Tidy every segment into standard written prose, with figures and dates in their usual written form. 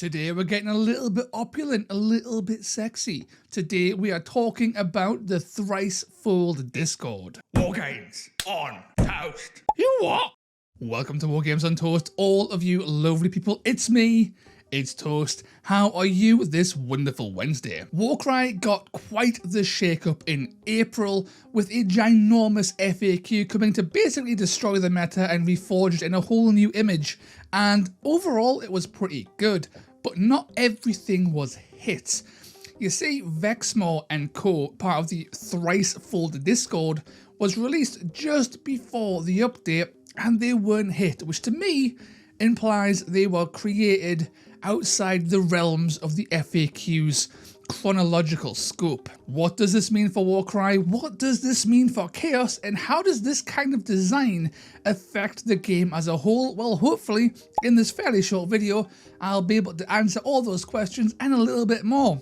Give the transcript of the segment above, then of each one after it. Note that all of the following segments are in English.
Today we're getting a little bit opulent, a little bit sexy. Today we are talking about the Thricefold Discord. War games on toast. You what? Welcome to War Games on Toast, all of you lovely people. It's me. It's Toast. How are you this wonderful Wednesday? Warcry got quite the shake-up in April with a ginormous FAQ coming to basically destroy the meta and reforge it in a whole new image. And overall it was pretty good, but not everything was hit. You see, Vexmo and co, part of the Thricefold Discord, was released just before the update and they weren't hit, which to me implies they were created outside the realms of the FAQ's chronological scope. What does this mean for Warcry? What does this mean for Chaos? And how does this kind of design affect the game as a whole? Well, hopefully in this fairly short video, I'll be able to answer all those questions and a little bit more.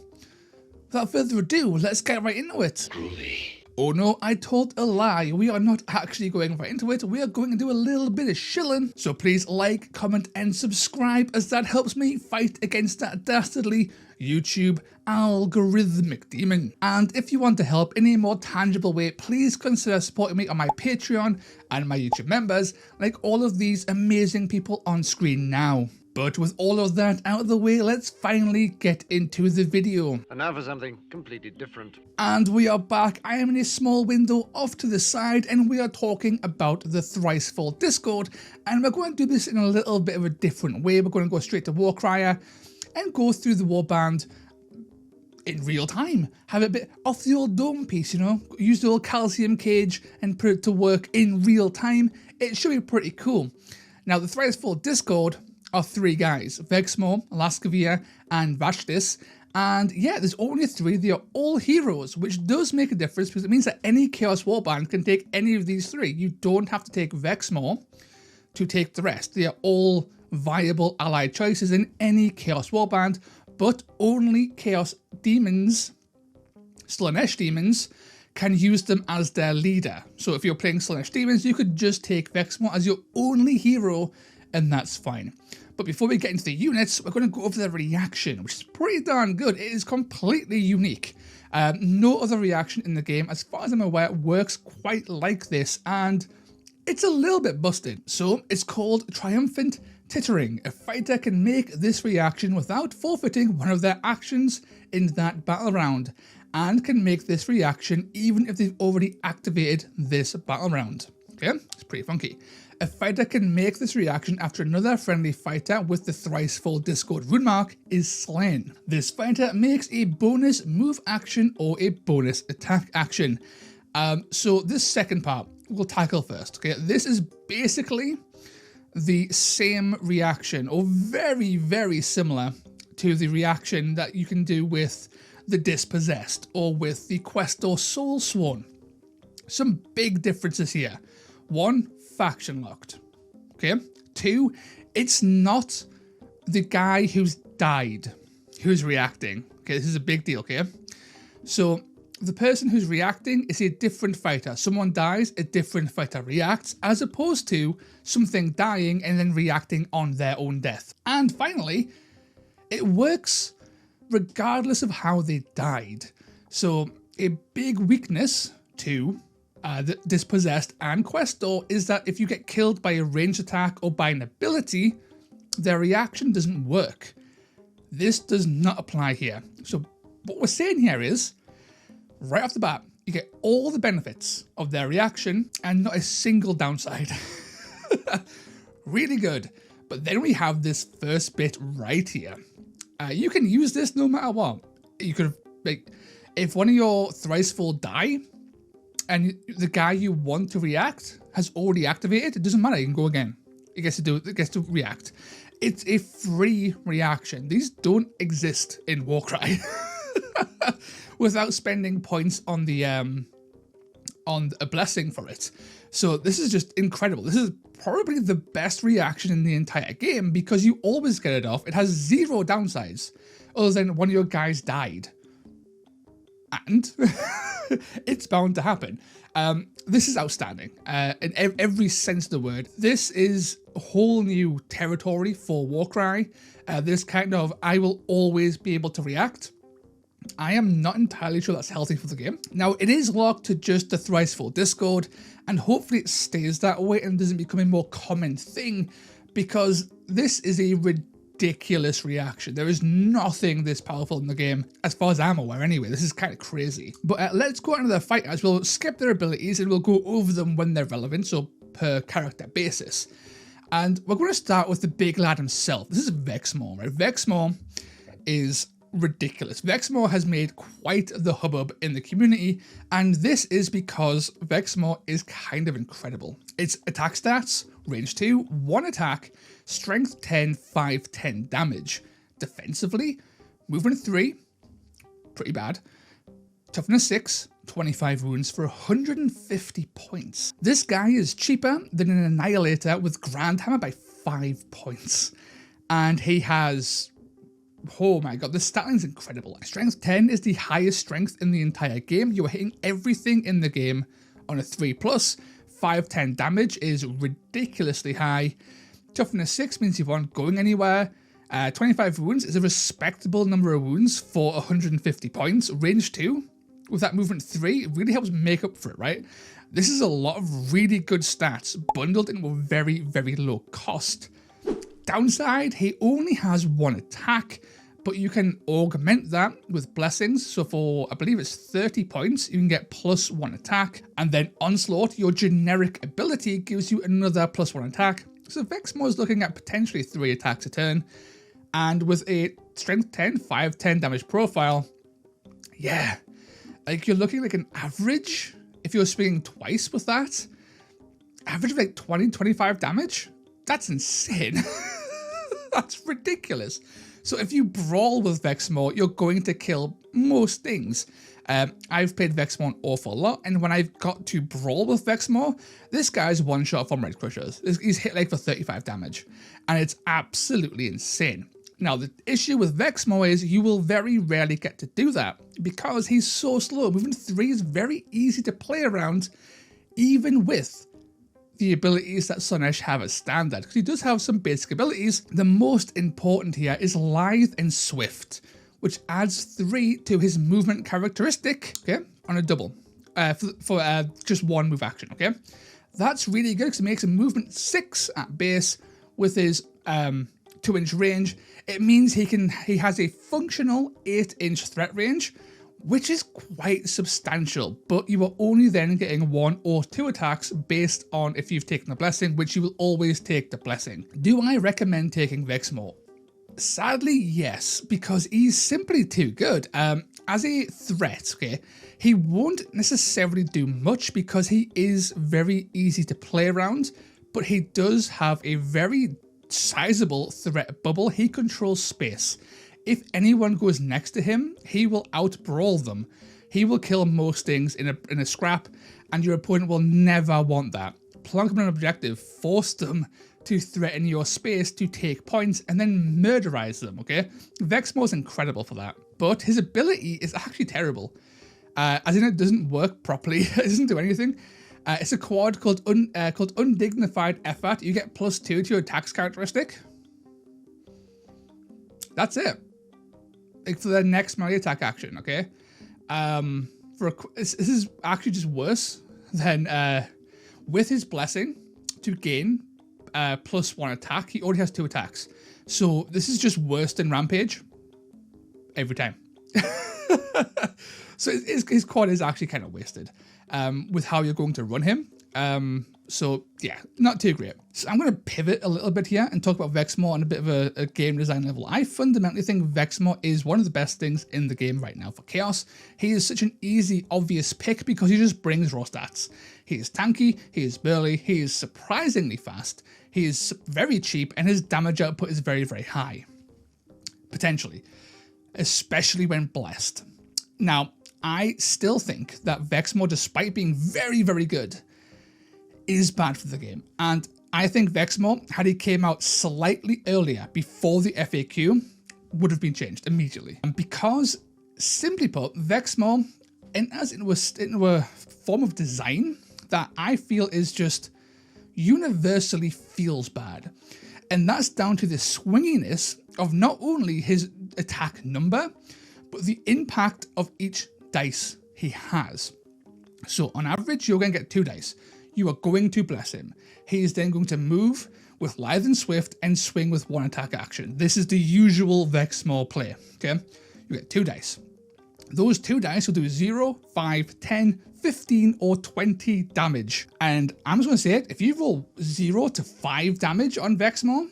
Without further ado, let's get right into it. Groovy. Oh no, I told a lie. We are not actually going right into it. We are going to do a little bit of shilling. So please like, comment and subscribe as that helps me fight against that dastardly YouTube algorithmic demon. And if you want to help in a more tangible way, please consider supporting me on my Patreon and my YouTube members, like all of these amazing people on screen now. But with all of that out of the way, let's finally get into the video. And now for something completely different. And we are back. I am in a small window off to the side and we are talking about the Thricefold Discord. And we're going to do this in a little bit of a different way. We're going to go straight to Warcry and go through the Warband in real time. Have a bit off the old dome piece, you know, use the old calcium cage and put it to work in real time. It should be pretty cool. Now the Thricefold Discord are three guys, Vexmo, Lasia and Vashthis, and yeah, there's only three. They are all heroes, which does make a difference because it means that any Chaos Warband can take any of these three. You don't have to take Vexmo to take the rest. They are all viable allied choices in any Chaos Warband, but only Chaos Demons, Slaanesh Demons, can use them as their leader. So if you're playing Slaanesh Demons, you could just take Vexmo as your only hero, and that's fine. But before we get into the units, we're going to go over their reaction, which is pretty darn good. It is completely unique. No other reaction in the game, as far as I'm aware, works quite like this, and it's a little bit busted. So it's called Triumphant Tittering. A fighter can make this reaction without forfeiting one of their actions in that battle round, and can make this reaction even if they've already activated this battle round. Okay, it's pretty funky. A fighter can make this reaction after another friendly fighter with the Thricefold Discord rune mark is slain. This fighter makes a bonus move action or a bonus attack action. So this second part we'll tackle first. Okay, this is basically the same reaction, or very, very similar to the reaction that you can do with the Dispossessed or with the Questor Soul Sworn. Some big differences here. One, faction locked. Okay. Two, it's not the guy who's died who's reacting. Okay, this is a big deal. Okay, so the person who's reacting is a different fighter. Someone dies, a different fighter reacts, as opposed to something dying and then reacting on their own death. And finally, it works regardless of how they died. So a big weakness to the Dispossessed and Questor is that if you get killed by a ranged attack or by an ability, their reaction doesn't work. This does not apply here. So what we're saying here is, right off the bat, you get all the benefits of their reaction and not a single downside. Really good. But then we have this first bit right here. You can use this no matter what. You could, like, if one of your Thricefold die, and the guy you want to react has already activated, it doesn't matter, you can go again. It gets to react. It's a free reaction. These don't exist in Warcry without spending points on the on a blessing for it. So this is just incredible. This is probably the best reaction in the entire game because you always get it off. It has zero downsides other than one of your guys died. And It's bound to happen. This is outstanding in every sense of the word. This is a whole new territory for Warcry. This kind of, I will always be able to react. I am not entirely sure that's healthy for the game. Now, it is locked to just the Thricefold Discord, and hopefully it stays that way and doesn't become a more common thing, because this is a ridiculous reaction. There is nothing this powerful in the game, as far as I'm aware anyway. This is kind of crazy. But let's go into the fighters. We'll skip their abilities and we'll go over them when they're relevant, so per character basis. And we're going to start with the big lad himself. This is Vexmo, right? Vexmo is ridiculous. Vexmo has made quite the hubbub in the community, and this is because Vexmo is kind of incredible. Its attack stats: range 2, 1 attack, strength 10, 5, 10 damage. Defensively, movement 3, pretty bad. Toughness 6, 25 wounds for 150 points. This guy is cheaper than an Annihilator with Grand Hammer by 5 points. And he has, oh my god, the stat line's incredible. Strength 10 is the highest strength in the entire game. You are hitting everything in the game on a 3+. 510 damage is ridiculously high. Toughness 6 means you aren't going anywhere. 25 wounds is a respectable number of wounds for 150 points. Range 2, with that movement 3, it really helps make up for it, right? This is a lot of really good stats bundled into a very, very low cost. Downside, he only has 1 attack, but you can augment that with blessings. So for, I believe it's 30 points, you can get +1 attack, and then Onslaught, your generic ability, gives you another +1 attack. So Vexmo is looking at potentially 3 attacks a turn, and with a strength 10, 5, 10 damage profile, yeah, like you're looking like an average, if you're swinging twice with that, average of like 20, 25 damage. That's insane. That's ridiculous. So if you brawl with Vexmo, you're going to kill most things. I've played Vexmo an awful lot, and when I've got to brawl with Vexmo, this guy's one shot from Red Crushers. He's hit like for 35 damage, and it's absolutely insane. Now, the issue with Vexmo is you will very rarely get to do that because he's so slow. Movement 3 is very easy to play around, even with the abilities that Sunesh have as standard, because he does have some basic abilities. The most important here is Lithe and Swift, which adds 3 to his movement characteristic, okay, on a double, for just 1 move action, okay? That's really good because it makes him movement 6 at base with his 2-inch range. It means he has a functional 8-inch threat range, which is quite substantial, but you are only then getting 1 or 2 attacks based on if you've taken the blessing, which you will always take the blessing. Do I recommend taking Vexmo? Sadly, yes, because he's simply too good. As a threat, okay, he won't necessarily do much because he is very easy to play around, but he does have a very sizable threat bubble. He controls space. If anyone goes next to him, he will out-brawl them. He will kill most things in a scrap, and your opponent will never want that. Plonk them on an objective, force them to threaten your space to take points, and then murderize them, okay? Vexmo's incredible for that, but his ability is actually terrible. As in, it doesn't work properly. It doesn't do anything. It's a quad called Undignified Effort. You get +2 to your attacks characteristic. That's it. Like for the next melee attack action, okay? This is actually just worse than with his blessing to gain +1 attack. He already has 2 attacks, so this is just worse than Rampage every time. So his quad is actually kind of wasted with how you're going to run him. So yeah, not too great. So I'm going to pivot a little bit here and talk about Vexmo on a bit of a game design level. I fundamentally think Vexmo is one of the best things in the game right now for Chaos. He is such an easy, obvious pick because he just brings raw stats. He is tanky, he is burly, he is surprisingly fast, he is very cheap, and his damage output is very, very high. Potentially. Especially when blessed. Now, I still think that Vexmo, despite being very, very good, is bad for the game. And I think Vexmo, had he came out slightly earlier before the FAQ, would have been changed immediately. And because, simply put, Vexmo enters into a form of design that I feel is just universally feels bad. And that's down to the swinginess of not only his attack number, but the impact of each dice he has. So on average, you're going to get 2 dice. You are going to bless him. He is then going to move with Lithe and Swift and swing with 1 attack action. This is the usual Vexmo play, okay? You get 2 dice. Those 2 dice will do 0, 5, 10, 15, or 20 damage. And I'm just going to say it, if you roll 0 to 5 damage on Vexmo,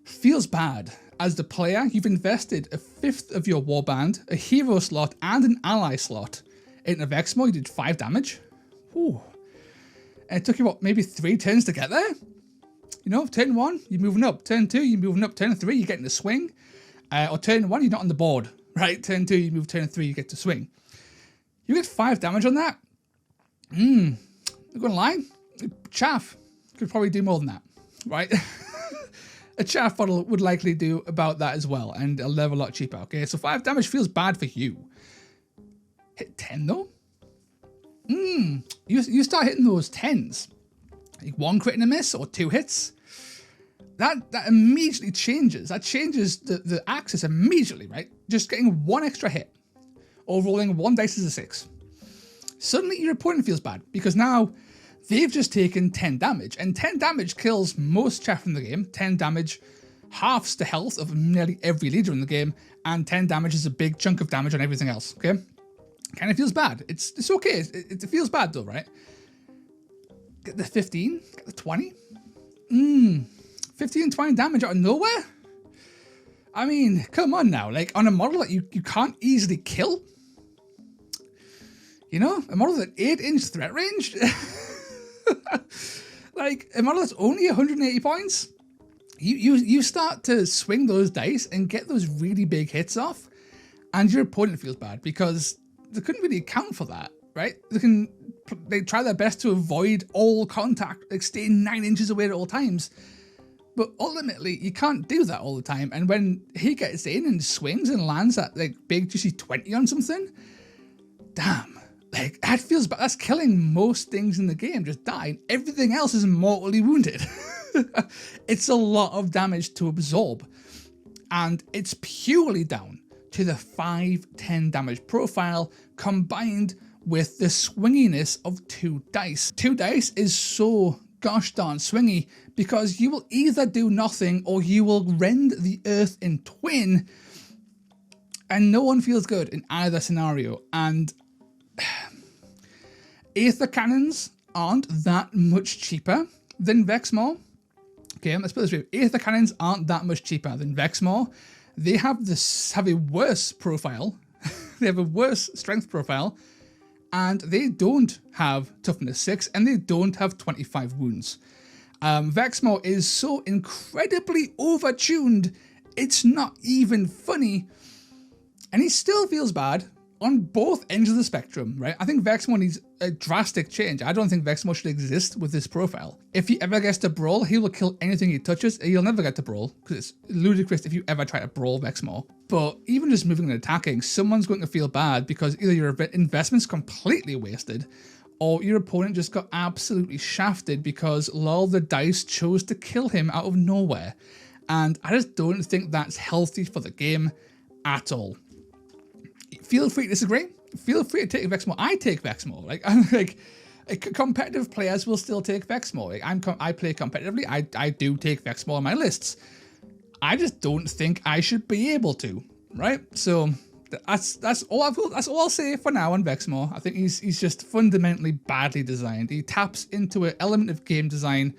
feels bad. As the player, you've invested 1/5 of your Warband, a hero slot, and an ally slot into Vexmo. You did 5 damage. Ooh. And it took you, what, maybe 3 turns to get there? You know, turn 1, you're moving up. Turn 2, you're moving up. Turn 3, you're getting the swing. Or turn 1, you're not on the board, right? Turn 2, you move. Turn 3, you get to swing. You get 5 damage on that. I'm gonna lie, chaff could probably do more than that, right? A chaff bottle would likely do about that as well, and a level a lot cheaper. Okay, so 5 damage feels bad for you. Hit 10 though. You start hitting those 10s, like 1 crit and a miss or 2 hits. That immediately changes. That changes the axis immediately, right? Just getting 1 extra hit or rolling 1 dice as a 6. Suddenly your opponent feels bad because now they've just taken 10 damage, and 10 damage kills most chaff in the game. 10 damage halves the health of nearly every leader in the game, and 10 damage is a big chunk of damage on everything else, okay? Kind of feels bad. It's okay. It feels bad though, right? Get the 15, get the 20. 15 and 20 damage out of nowhere? I mean, come on now. Like, on a model that you can't easily kill? You know? A model with 8-inch threat range? Like, a model that's only 180 points? You start to swing those dice and get those really big hits off, and your opponent feels bad because they couldn't really account for that, right? They try their best to avoid all contact, like stay 9 inches away at all times. But ultimately, you can't do that all the time. And when he gets in and swings and lands that like big juicy 20 on something, damn, like that feels bad. That's killing most things in the game, just dying. Everything else is mortally wounded. It's a lot of damage to absorb. And it's purely down to the 5-10 damage profile combined with the swinginess of 2 dice. 2 dice is so gosh darn swingy because you will either do nothing or you will rend the earth in twin, and no one feels good in either scenario. And Aether Cannons aren't that much cheaper than Vexmo. Okay, let's put this way. Aether Cannons aren't that much cheaper than Vexmo. They have a worse profile. They have a worse strength profile, and they don't have toughness 6, and they don't have 25 wounds. Vexmo is so incredibly overtuned, it's not even funny, and he still feels bad on both ends of the spectrum, right? I think Vexmo needs a drastic change. I don't think Vexmo should exist with this profile. If he ever gets to Brawl, he will kill anything he touches. He'll never get to Brawl, because it's ludicrous if you ever try to Brawl Vexmo. But even just moving and attacking, someone's going to feel bad because either your investment's completely wasted, or your opponent just got absolutely shafted because lol, the dice chose to kill him out of nowhere. And I just don't think that's healthy for the game at all. Feel free to disagree. Feel free to take Vexmo. I take Vexmo. Competitive players will still take Vexmo. I play competitively. I do take Vexmo on my lists. I just don't think I should be able to, right? So that's all I'll say for now on Vexmo. I think he's just fundamentally badly designed. He taps into an element of game design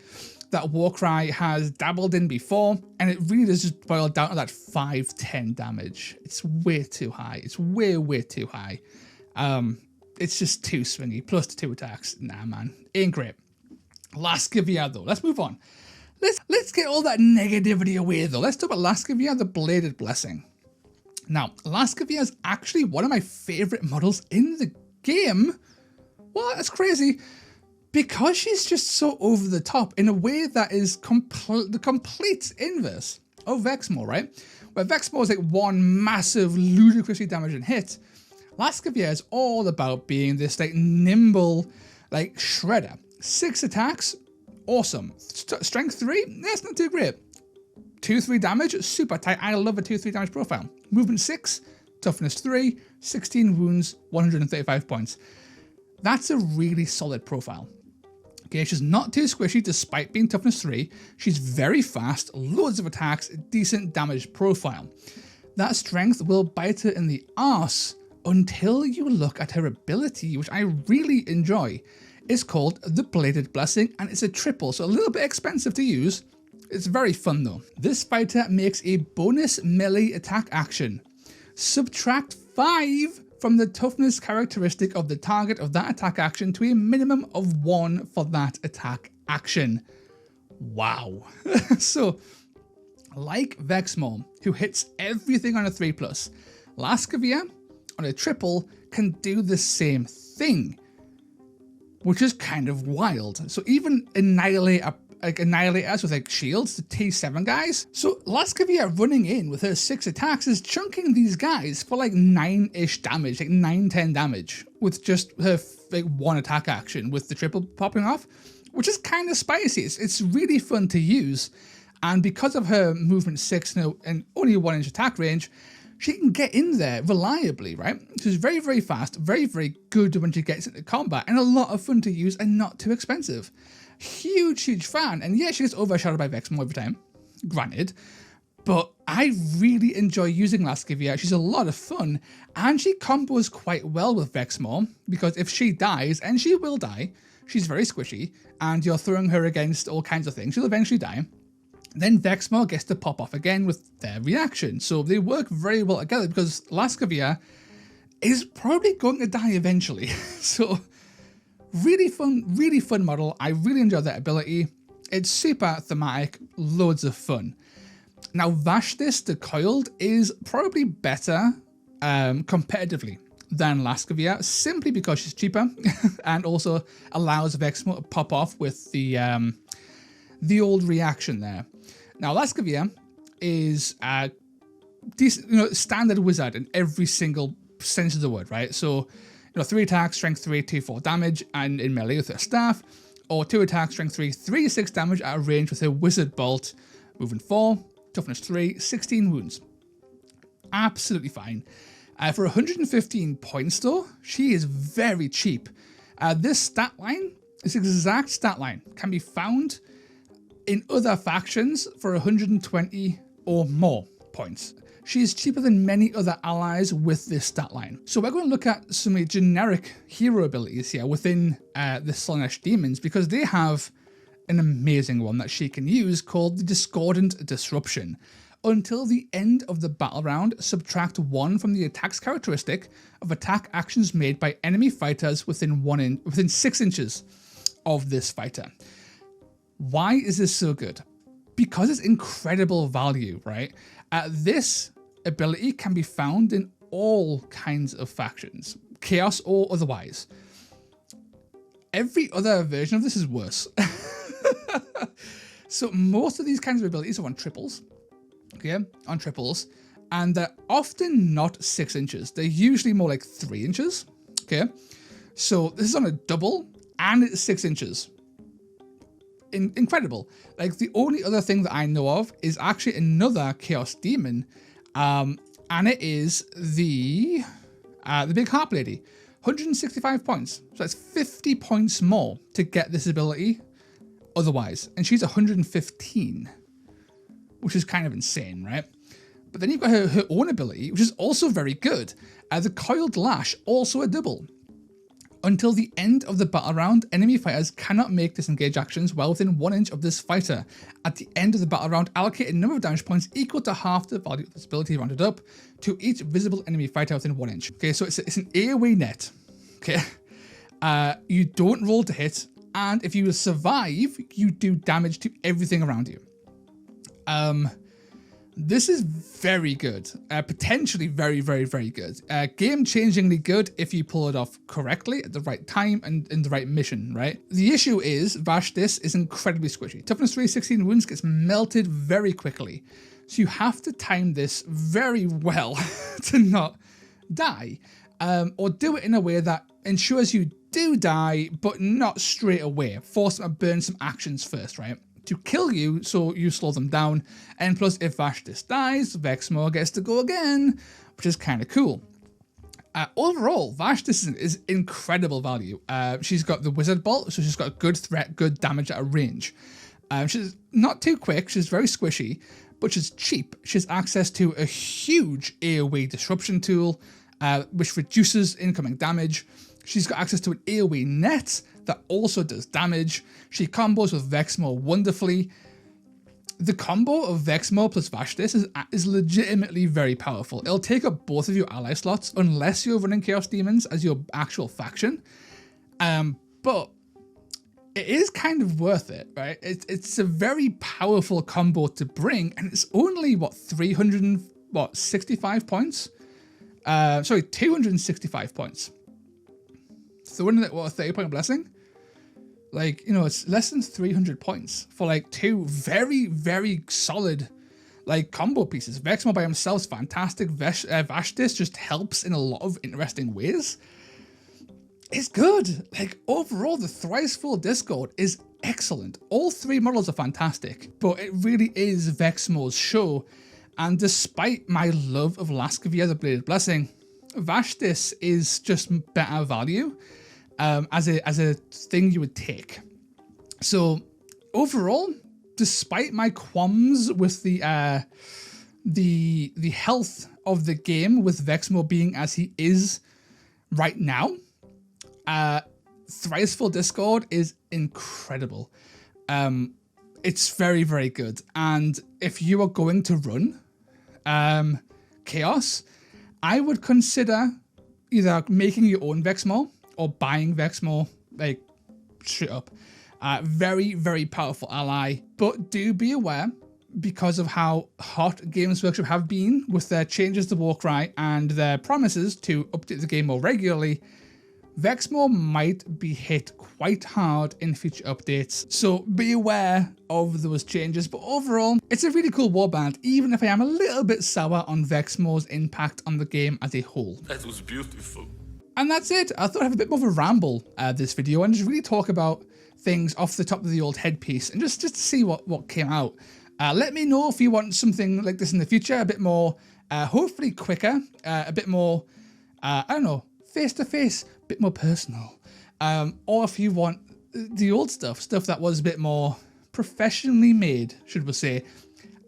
that Warcry has dabbled in before, and it really does just boil down to that 5-10 damage. It's way too high. It's way too high. It's just too swingy, plus the 2 attacks. Nah, man, ain't great. Lascivia though, let's move on. Let's get all that negativity away though. Let's talk about Lascivia, the Bladed Blessing. Now, Lascivia is actually one of my favorite models in the game. What? That's crazy. Because she's just so over the top in a way that is the complete inverse of Vexmo, right? Where Vexmo is like one massive, ludicrously damaging hit, Lasia is all about being this like nimble, like shredder. 6 attacks, awesome. Strength 3, that's not too great. 2-3 damage, super tight. I love a 2-3 damage profile. Movement 6, toughness 3, 16 wounds, 135 points. That's a really solid profile. Okay, she's not too squishy despite being toughness 3. She's very fast, loads of attacks, decent damage profile. That strength will bite her in the arse until you look at her ability, which I really enjoy. It's called the Bladed Blessing, and it's a triple, so a little bit expensive to use. It's very fun though. This fighter makes a bonus melee attack action. Subtract 5 from the toughness characteristic of the target of that attack action to a minimum of 1 for that attack action. Wow. So, like Vexmo, who hits everything on a 3+, Lasia on a triple can do the same thing, which is kind of wild. So even annihilate us with like shields, the T7 guys. So Lasia running in with her 6 attacks is chunking these guys for like 9-ish damage, like 9-10 damage with just her like 1 attack action with the triple popping off, which is kind of spicy. It's really fun to use. And because of her movement 6 and only a 1-inch attack range, she can get in there reliably, right? She's very, very fast, very, very good when she gets into combat, and a lot of fun to use and not too expensive. Huge, huge fan. And yeah, she gets overshadowed by Vexmo every time, granted, but I really enjoy using Lasia. She's a lot of fun, and she combos quite well with Vexmo, because if she dies, and she will die, she's very squishy, and you're throwing her against all kinds of things, she'll eventually die. Then Vexmo gets to pop off again with their reaction. So they work very well together because Lasia is probably going to die eventually. So really fun model. I really enjoy that ability. It's super thematic, loads of fun. Now Vashthis, the coiled, is probably better competitively than Lasia, simply because she's cheaper and also allows Vexmo to pop off with the old reaction there. Now Lasia is a decent, standard wizard in every single sense of the word, right? So, 3 attacks, strength 3, 2-4 damage, and in melee with her staff, or 2 attacks, strength 3, 3-6 damage at a range with her wizard bolt, movement 4, toughness 3, 16 wounds. Absolutely fine. For 115 points though, she is very cheap. This stat line, this exact stat line, can be found in other factions for 120 or more points. She is cheaper than many other allies with this stat line. So we're going to look at some generic hero abilities here within the Slaanesh Demons, because they have an amazing one that she can use called the Discordant Disruption. Until the end of the battle round, subtract 1 from the attack's characteristic of attack actions made by enemy fighters within 6 inches of this fighter. Why is this so good? Because it's incredible value, right? This ability can be found in all kinds of factions, chaos or otherwise. Every other version of this is worse. So most of these kinds of abilities are on triples, okay, and they're often not 6 inches. They're usually more like 3 inches, okay? So this is on a double, and it's 6 inches. Incredible. Like, the only other thing that I know of is actually another Chaos Demon, and it is the Big Harp Lady. 165 points. So that's 50 points more to get this ability otherwise. And she's 115, which is kind of insane, right? But then you've got her own ability, which is also very good. The Coiled Lash, also a double. Until the end of the battle round, enemy fighters cannot make disengage actions well within 1 inch of this fighter. At the end of the battle round, allocate a number of damage points equal to half the value of this ability rounded up to each visible enemy fighter within 1 inch. Okay, so it's an AoE net. Okay, you don't roll to hit, and if you survive, you do damage to everything around you. This is very good, potentially very, very, very good. Game-changingly good if you pull it off correctly at the right time and in the right mission, right? The issue is Vashthis is incredibly squishy. Toughness 3, 16 wounds gets melted very quickly. So you have to time this very well to not die. or do it in a way that ensures you do die, but not straight away. Force them to burn some actions first, right? To kill you, so you slow them down. And plus, if Vashthis dies, Vexmo gets to go again, which is kind of cool. Overall, Vashthis is incredible value. She's got the wizard bolt, so she's got a good threat, good damage at a range. She's not too quick, she's very squishy, but she's cheap. She has access to a huge AoE disruption tool, which reduces incoming damage. She's got access to an AoE net that also does damage. She combos with Vexmo wonderfully. The combo of Vexmo plus Vashthis is legitimately very powerful. It'll take up both of your ally slots unless you're running Chaos Demons as your actual faction. But it is kind of worth it, right? It's a very powerful combo to bring, and it's only, what, 365 points? 265 points. So wouldn't it, what, a 30-point blessing? Like, you know, it's less than 300 points for like two very, very solid like combo pieces. Vexmo by himself is fantastic. Vashthis just helps in a lot of interesting ways. It's good. Like, overall, the Thricefold Discord is excellent. All three models are fantastic, but it really is Vexmo's show. And despite my love of Laskovia the Bladed Blessing, Vashthis is just better value. As a thing you would take. So overall, despite my qualms with the health of the game, with Vexmo being as he is right now, Thricefold Discord is incredible. It's very, very good. And if you are going to run Chaos, I would consider either making your own Vexmo or buying Vexmo, like, straight up. Very, very powerful ally, but do be aware, because of how hot Games Workshop have been with their changes to Warcry and their promises to update the game more regularly, Vexmo might be hit quite hard in future updates, so be aware of those changes. But overall, it's a really cool warband, even if I am a little bit sour on Vexmo's impact on the game as a whole. That was beautiful. And that's it. I thought I'd have a bit more of a ramble this video and just really talk about things off the top of the old headpiece and just to see what came out. Let me know if you want something like this in the future, a bit more, hopefully quicker, a bit more, I don't know, face-to-face, a bit more personal. Or if you want the old stuff that was a bit more professionally made, should we say.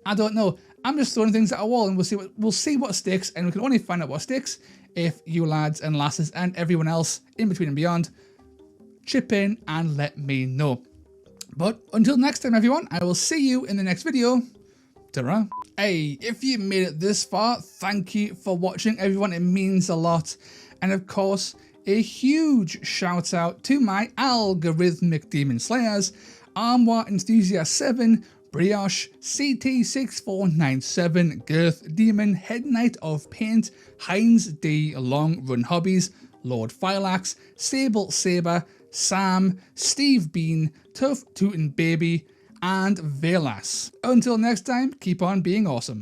I don't know. I'm just throwing things at a wall and we'll see what sticks, and we can only find out what sticks if you lads and lasses and everyone else in between and beyond chip in and let me know. But until next time, everyone, I will see you in the next video. Ta-ra. Hey, if you made it this far, thank you for watching, everyone. It means a lot. And of course, a huge shout out to my algorithmic demon slayers, Armoire Enthusiast 7, Brioche, CT6497, Girth Demon, Head Knight of Paint, Heinz D, Long Run Hobbies, Lord Fireaxe, Sable Saber, Sam, Steve Bean, Tough Tootin' Baby, and Velas. Until next time, keep on being awesome.